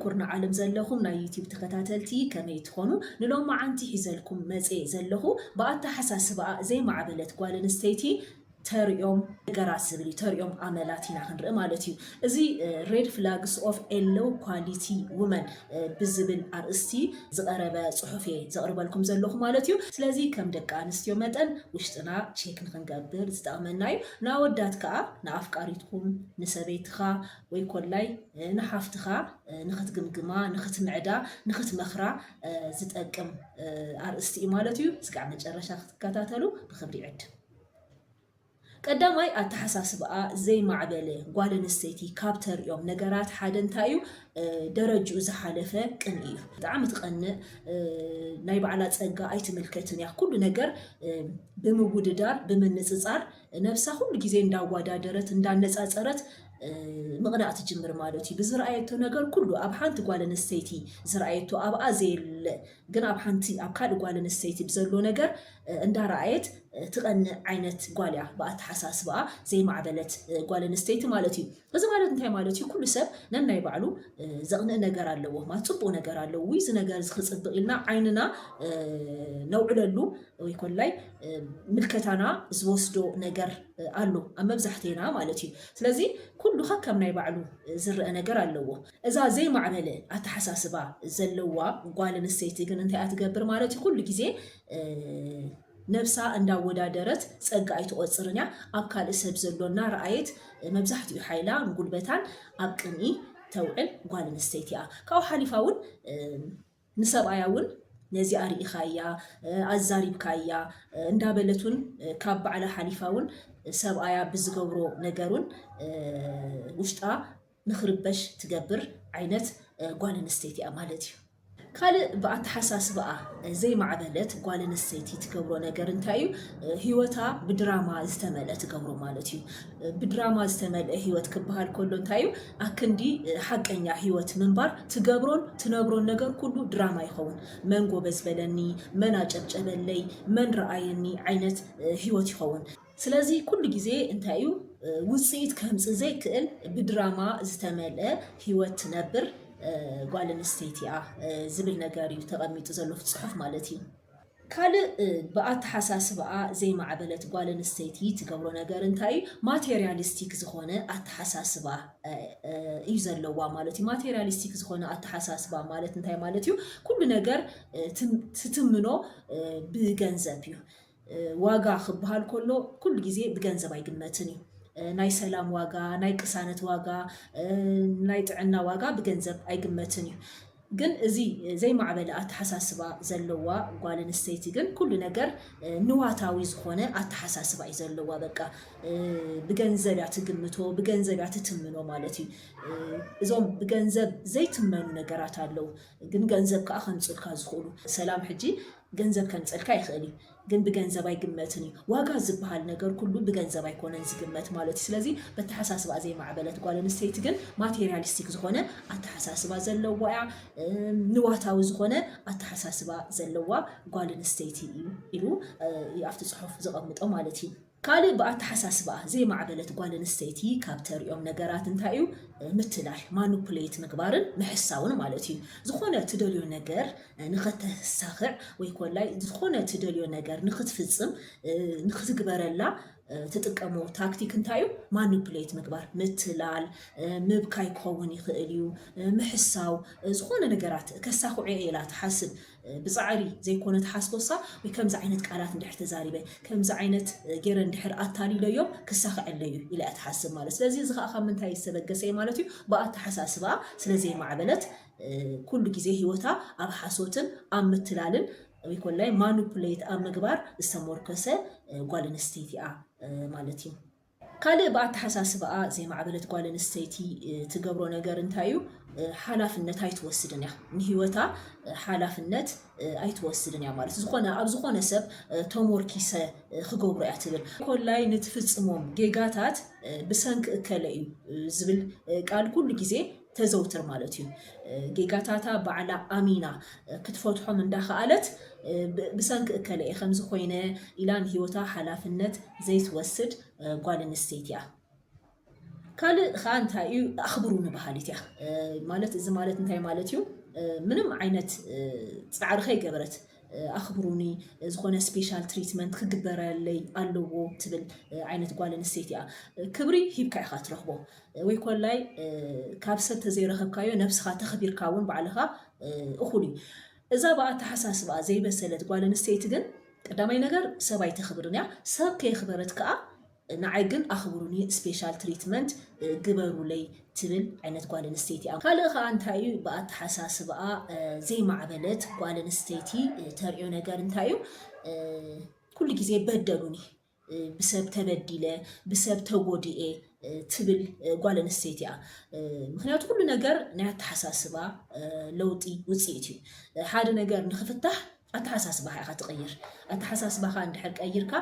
ኩርና ዓለም ዘለኹም ናይ ዩቲዩብ ተከታተልቲ ከመይ ትኾኑ ንሎማ ዓንቲ ሒዘልኩም መጽ ዘለኹ ብኣተሓሳስባ ዘይማዕበለት ጓል ኣንስተይቲ ተሪኦም ነገራት ዝብል ተሪኦም ኣመላት ኢና ክንርኢ ማለት እዩ እዚ ሬድ ፍላግስ ኦፍ ኤ ሎው ኳሊቲ ውመን ብዝብል ኣርእስቲ ዝቐረበ ጽሑፍ ዘቕርበልኩም ዘለኹ ማለት እዩ ስለዚ ከም ደቂ ኣንስትዮ መጠን ውሽጥና ቼክ ንክንገብር ዝጠቕመና እዩ ንኣወዳት ከዓ ንኣፍቃሪትኩም ንሰበይትኻ ወይ ኮላይ ንሓፍትኻ ንኽትግምግማ ንኽትምዕዳ ንኽትመኽራ ዝጠቅም ኣርእስቲ እዩ ማለት እዩ ስጋዕ መጨረሻ ክትከታተሉ ብክብሪ ይዕድ ቀዳማይ ኣተሓሳስባኣ ዘይማዕበለ ጓል ኣንስተይቲ ካብ ተሪኦም ነገራት ሓደ እንታይ እዩ ደረጅኡ ዝሓለፈ ቅን እዩ ብጣዕሚ ትቐንእ ናይ ባዕላ ፀጋ ኣይትምልከትን እያ ኩሉ ነገር ብምውድዳር ብምንፅፃር ነብሳ ኩሉ ግዜ እንዳዋዳደረት እንዳነፃፀረት ምቕናእ ትጅምር ማለት እዩ ብዝረኣየቶ ነገር ኩሉ ኣብ ሓንቲ ጓል ኣንስተይቲ ዝረኣየቶ ኣብኣ ዘየለ ግን ኣብ ሓንቲ ኣብ ካልእ ጓል ኣንስተይቲ ብዘሎ ነገር እንዳረኣየት ትቐንእ ዓይነት ጓል እያ ብኣተሓሳስባኣ ዘይማዕበለት ጓል ኣንስተይቲ ማለት እዩ እዚ ማለት እንታይ ማለት እዩ ኩሉ ሰብ ነናይ ባዕሉ ዘቕንእ ነገር ኣለዎ ማለት ፅቡቕ ነገር ኣለዎ እዚ ነገር ዝኽፅብቕ ኢልና ዓይንና ነውዕለሉ ወይ ኮላይ ምልከታና ዝወስዶ ነገር ኣሎ ኣብ መብዛሕትና ማለት እዩ ስለዚ ኩሉ ከም ናይ ባዕሉ ዝርአ ነገር ኣለዎ እዛ ዘይማዕበለ ኣተሓሳስባ ዘለዋ ጓል ኣንስተይቲ ግን እንታይ እትገብር ማለት እዩ ኩሉ ግዜ ነብሳ እንዳወዳደረት ፀጋ ኣይትቆፅርን እያ ኣብ ካልእ ሰብ ዘሎና ረኣየት መብዛሕትኡ ሓይላ ጉልበታን ኣብ ቅንኢ ተውዕል ጓል ኣንስተይቲ እያ ካብኡ ሓሊፋ እውን ንሰብኣያ እውን ነዚ ኣርኢኻ እያ ኣዛሪብካ እያ እንዳበለቱን ካብ ባዕላ ሓሊፋ እውን ሰብኣያ ብዝገብሮ ነገሩን ውሽጣ ንኽርበሽ ትገብር ዓይነት ጓል ኣንስተይቲ እያ ማለት እዩ ካልእ ብኣተሓሳስባኣ ዘይማዕበለት ጓል ኣንስተይቲ ትገብሮ ነገር እንታይ እዩ ሂወታ ብድራማ ዝተመልአ ትገብሮ ማለት እዩ ብድራማ ዝተመልአ ሂወት ክበሃል ከሎ እንታይ እዩ ኣክንዲ ሓቀኛ ሂወት ምንባር ትገብሮን ትነግሮን ነገር ኩሉ ድራማ ይኸውን መን ጎበዝ በለኒ መን ኣጨብጨበለይ መን ረኣየኒ ዓይነት ሂወት ይኸውን ስለዚ ኩሉ ግዜ እንታይ እዩ ውፅኢት ከምፅእ ዘይክእል ብድራማ ዝተመልአ ሂወት ትነብር ጓል ኣንስተይቲ እያ ዝብል ነገር እዩ ተቐሚጡ ዘሎ ጽሑፍ ማለት እዩ ካልእ ብኣተሓሳስባኣ ዘይማዕበለት ጓል ኣንስተይቲ ትገብሮ ነገር እንታይ እዩ ማቴርያሊስቲክ ዝኾነ ኣተሓሳስባ እዩ ዘለዋ ማለት እዩ ማቴርያሊስቲክ ዝኾነ ኣተሓሳስባ ማለት እንታይ ማለት እዩ ኩሉ ነገር ትትምኖ ብገንዘብ እዩ ዋጋ ክበሃል ከሎ ኩሉ ግዜ ብገንዘብ ኣይግመትን እዩ ናይ ሰላም ዋጋ ናይ ቅሳነት ዋጋ ናይ ጥዕና ዋጋ ብገንዘብ ኣይግመትን እዩ ግን እዚ ዘይማዕበለ ኣተሓሳስባ ዘለዋ ጓል ኣንስተይቲ ግን ኩሉ ነገር ንዋታዊ ዝኾነ ኣተሓሳስባ እዩ ዘለዋ በቃ ብገንዘብ እያ ትግምቶ ብገንዘብ እያ ትትምኖ ማለት እዩ እዞም ብገንዘብ ዘይትመኑ ነገራት ኣለው ግን ገንዘብ ከዓ ከምፅልካ ዝኽእሉ ሰላም ሕጂ ገንዘብ ከምፅልካ ይኽእል እዩ ግን ብገንዘብ ኣይግመትን እዩ ዋጋ ዝበሃል ነገር ኩሉ ብገንዘብ ኣይኮነን ዝግመት ማለት እዩ ስለዚ በተሓሳስባ ዘይማዕበለት ጓል ኣንስተይቲ ግን ማቴርያሊስቲክ ዝኾነ ኣተሓሳስባ ዘለዋ እያ ንዋታዊ ዝኾነ ኣተሓሳስባ ዘለዋ ጓል ኣንስተይቲ ኢሉ ኣብቲ ጽሑፍ ዝቐምጦ ማለት እዩ ካልእ ብኣተሓሳስባ ዘይማዕበለት ጓል ኣንስተይቲ ካብ ተሪኦም ነገራት እንታይ እዩ ምትላል ማኒፑሌት ምግባርን ምሕሳውን ማለት እዩ ዝኾነ ትደልዮ ነገር ንኽተሳኽዕ ወይ ኮላይ ዝኾነ ትደልዮ ነገር ንኽትፍፅም ንኽትግበረላ ትጥቀሞ ታክቲክ እንታይ እዩ ማኒፑሌት ምግባር ምትላል ምብካይ ክኸውን ይኽእል እዩ ምሕሳው ዝኾነ ነገራት ከሳኽዑ ኢላ ትሓስብ ብፃዕሪ ዘይኮነ ተሓስቦሳ ወይ ከምዚ ዓይነት ቃላት እንድሕር ተዛሪበ ከምዚ ዓይነት ገይረ እንድሕር ኣታሊለዮም ክሳኽዐለዩ ኢላ ትሓስብ ማለት ስለዚ እዚ ከዓ ካብ ምንታይ ዝተበገሰ ማለት እዩ ብኣተሓሳስባ ስለዘይማዕበለት ኩሉ ግዜ ሂወታ ኣብ ሓሶትን ኣብ ምትላልን ወይ ኮላይ ማኒፑሌት ኣብ ምግባር ዝተሞርከሰ ጓል ኣንስተይቲ እያ ማለት እዩ ካልእ ብኣተሓሳስባኣ ዘይማዕበለት ጓል ኣንስተይቲ ትገብሮ ነገር እንታይ እዩ ሓላፍነት ኣይትወስድን እያ ንሂወታ ሓላፍነት ኣይትወስድን እያ ማለት ዝኾነ ኣብ ዝኾነ ሰብ ተሞርኪሰ ክገብሮ እያ ትብል ኮላይ ንትፍፅሞም ጌጋታት ብሰንኪ እከለ እዩ ዝብል ቃል ኩሉ ግዜ ተዘውትር ማለት እዩ ጌጋታታ ባዕላ ኣሚና ክትፈትሖም እንዳኸኣለት ብሰንኪ እከለ እየ ከምዚ ኮይነ ኢላ ንሂወታ ሓላፍነት ዘይትወስድ ጓል ኣንስተይቲ እያ ካልእ ከዓ እንታይ እዩ ኣኽብሩኒ ባህሊት እያ ማለት እዚ ማለት እንታይ ማለት እዩ ምንም ዓይነት ፃዕሪ ከይገበረት ኣኽብሩኒ ዝኾነ ስፔሻል ትሪትመንት ክግበረለይ ኣለዎ ትብል ዓይነት ጓል ኣንስተይቲ እያ ክብሪ ሂብካ ኢኻ ትረኽቦ ወይ ኮላይ ካብ ሰብ ተዘይረኸብካዮ ነብስኻ ተኸቢርካ እውን ባዕልኻ እኹል እዩ እዛ ብኣተሓሳስባ ዘይበሰለት ጓል ኣንስተይቲ ግን ቀዳማይ ነገር ሰብ ኣይተኽብርን እያ ሰብ ከይኽበረት ከዓ ንዓይ ግን ኣኽብሩኒ ስፔሻል ትሪትመንት ግበሩለይ ትብል ዓይነት ጓል ኣንስተይቲ እያ ካልእ ከዓ እንታይ እዩ ብኣተሓሳስባኣ ዘይማዕበለት ጓል ኣንስተይቲ ተርእዮ ነገር እንታይ እዩ ኩሉ ግዜ በደሉኒ ብሰብ ተበዲለ ብሰብ ተጎዲኤ ትብል ጓል ኣንስተይቲ እያ ምክንያቱ ኩሉ ነገር ናይ ኣተሓሳስባ ለውጢ ውፅኢት እዩ ሓደ ነገር ንኽፍታሕ ኣተሓሳስባኻ ኢኻ ትቕይር ኣተሓሳስባኻ እንድሕር ቀይርካ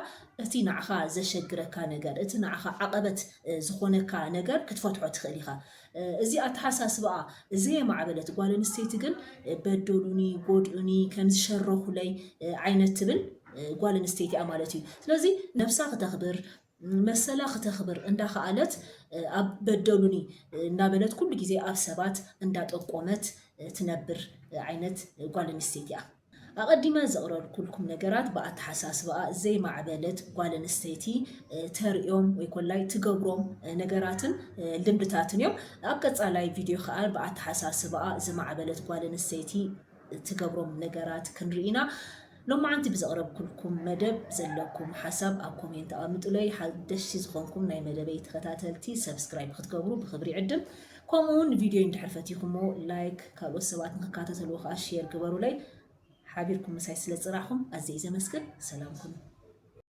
እቲ ንዓኻ ዘሸግረካ ነገር እቲ ንዓኻ ዓቐበት ዝኾነካ ነገር ክትፈትሖ ትኽእል ኢኻ እዚ ኣተሓሳስባኣ ዘየማዕበለት ጓል ኣንስተይቲ ግን በደሉኒ ጎድኡኒ ከም ዝሸረኹለይ ዓይነት ትብል ጓል ኣንስተይቲ እያ ማለት እዩ ስለዚ ነብሳ ክተኽብር መሰላ ክተኽብር እንዳኸኣለት ኣብ በደሉኒ እንዳበለት ኩሉ ግዜ ኣብ ሰባት እንዳጠቆመት ትነብር ዓይነት ጓል ኣንስተይቲ እያ ኣቐዲመ ዘቕረብኩልኩም ነገራት ብኣተሓሳስባኣ ዘይማዕበለት ጓል ኣንስተይቲ ተርእዮም ወይ ኮላይ ትገብሮም ነገራትን ልምድታትን እዮም ኣብ ቀጻላይ ቪድዮ ከዓ ብኣተሓሳስባኣ ዝማዕበለት ጓል ኣንስተይቲ ትገብሮም ነገራት ክንርኢና ሎማዓንቲ ብዘቕረብኩልኩም መደብ ዘለኩም ሓሳብ ኣብ ኮሜንት ኣቐምጡለይ ሓደሽቲ ዝኾንኩም ናይ መደበይ ተኸታተልቲ ሰብስክራይብ ክትገብሩ ብክብሪ ይዕድም ከምኡውን ቪድዮ እንድሕር ፈቲኹሞ ላይክ ካልኦት ሰባት ንክካተተልዎ ከዓ ሼር ግበሩለይ ሓቢርኩም ምሳይ ስለ ፅራሕኩም ኣዝየ ዘመስግን ሰላም ኩኑ